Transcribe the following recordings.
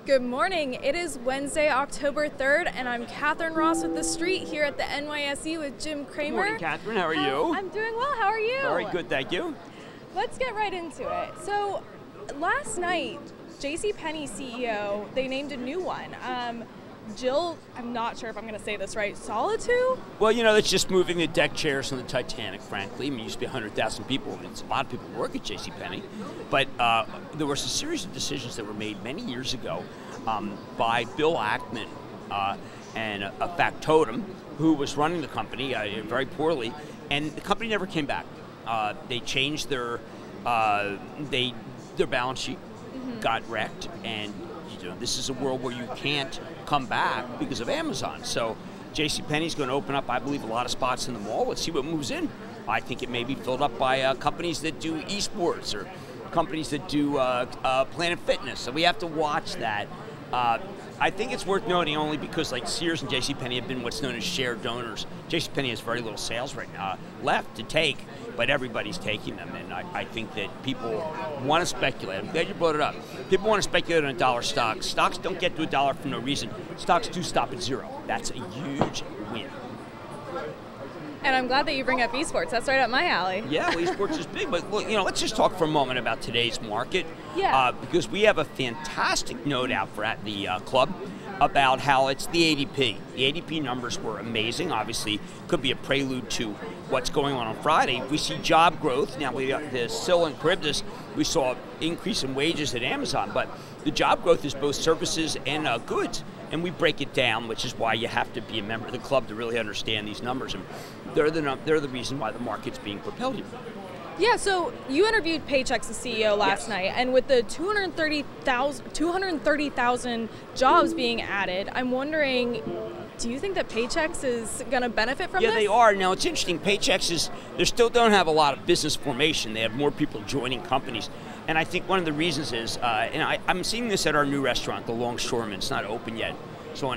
Good morning. It is Wednesday, October 3rd, and I'm Catherine Ross with TheStreet here at the NYSE with Jim Cramer. Good morning, Catherine. How are you? I'm doing well. How are you? Very good, thank you. Let's get right into it. So, last night, Penney CEO, they named a new one. Jill, I'm not sure if I'm going to say this right, Solitude? Well, you know, it's just moving the deck chairs on the Titanic, frankly. I mean, it used to be 100,000 people. It's a lot of people work at Penney. But there was a series of decisions that were made many years ago by Bill Ackman and a factotum who was running the company very poorly, and the company never came back. They changed their balance sheet, got wrecked, and this is a world where you can't come back because of Amazon. So Penney's going to open up, I believe, a lot of spots in the mall. Let's see what moves in. I think it may be filled up by companies that do esports or companies that do Planet Fitness. So we have to watch that. I think it's worth noting only because like Sears and JCPenney have been what's known as shared donors. JCPenney has very little sales right now left to take, but everybody's taking them, and I think that people want to speculate. I'm glad you brought it up. People want to speculate on dollar stocks. Stocks don't get to $1 for no reason. Stocks do stop at zero. That's a huge win. And I'm glad that you bring up esports. That's right up my alley. Yeah, well, esports is big, but look, let's just talk for a moment about today's market. Yeah. Because we have a fantastic note out for at the club about how it's the ADP. The ADP numbers were amazing. Obviously, could be a prelude to what's going on Friday. We see job growth. Now, the Sil and Charybdis, we saw increase in wages at Amazon, but the job growth is both services and goods. And we break it down, which is why you have to be a member of the club to really understand these numbers. And they're the reason why the market's being propelled here. Yeah, so you interviewed Paychex, the CEO, last night, and with the 230,000 jobs being added, I'm wondering, do you think that Paychex is going to benefit from this? Yeah, they are. Now, it's interesting. Paychex they still don't have a lot of business formation. They have more people joining companies. And I think one of the reasons is, and I'm seeing this at our new restaurant, the Longshoreman. It's not open yet. So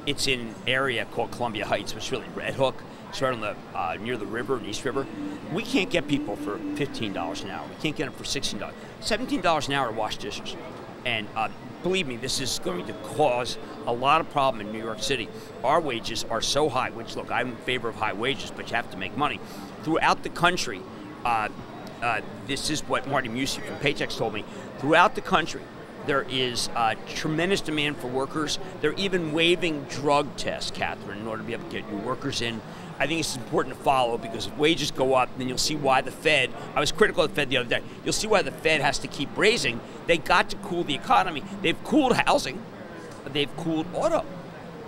it's in an area called Columbia Heights, which is really Red Hook. It's right on the near the river, East River. We can't get people for $15 an hour. We can't get them for $16. $17 an hour to wash dishes. And believe me, this is going to cause a lot of problem in New York City. Our wages are so high, which, look, I'm in favor of high wages, but you have to make money. Throughout the country, this is what Marty Musi from Paychex told me. Throughout the country, there is tremendous demand for workers. They're even waiving drug tests, Catherine, in order to be able to get new workers in. I think it's important to follow because if wages go up, then you'll see why the Fed, I was critical of the Fed the other day, you'll see why the Fed has to keep raising. They got to cool the economy. They've cooled housing. They've cooled auto.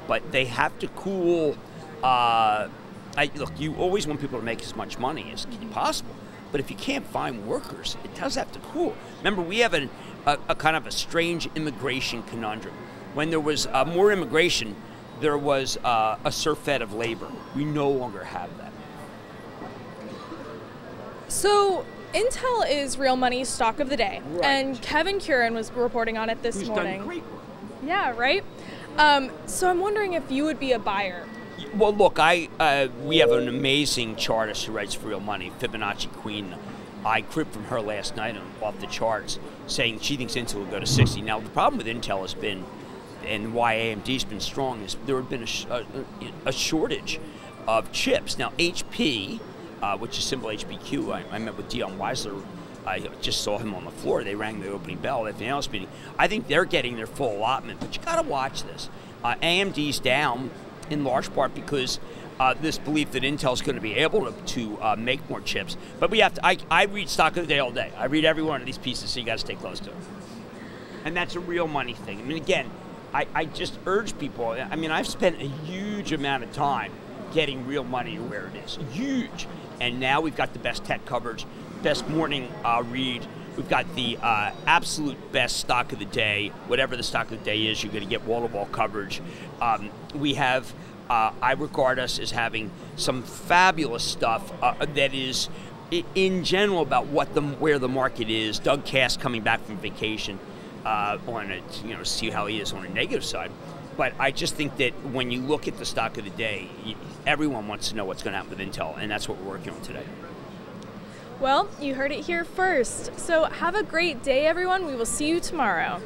But they have to cool, look, you always want people to make as much money as possible. But if you can't find workers, it does have to cool. Remember, we have a kind of a strange immigration conundrum. When there was more immigration, there was a surfeit of labor. We no longer have that. So Intel is real money stock of the day, right. And Kevin Curran was reporting on it this morning. Done great. Yeah, right? So I'm wondering if you would be a buyer. Well, look, we have an amazing chartist who writes for real money, Fibonacci Queen. I cribbed from her last night off the charts, saying she thinks Intel will go to 60. Now, the problem with Intel has been, and why AMD's been strong, is there have been a shortage of chips. Now, HP, which is symbol HPQ, I met with Dion Weisler. I just saw him on the floor. They rang the opening bell at the analyst meeting. I think they're getting their full allotment, but you got to watch this. AMD's down in large part because this belief that Intel's going to be able to make more chips. But we have to. I read stock of the day all day. I read every one of these pieces, so you got to stay close to it. And that's a real money thing. I mean, again, I just urge people. I mean, I've spent a huge amount of time getting real money to where it is. Huge. And now we've got the best tech coverage, best morning read. We've got the absolute best stock of the day. Whatever the stock of the day is, you're going to get wall-to-wall coverage. We have, I regard us as having some fabulous stuff that is, in general, about where the market is. Doug Cass coming back from vacation see how he is on a negative side. But I just think that when you look at the stock of the day, everyone wants to know what's going to happen with Intel, and that's what we're working on today. Well, you heard it here first. So have a great day, everyone. We will see you tomorrow.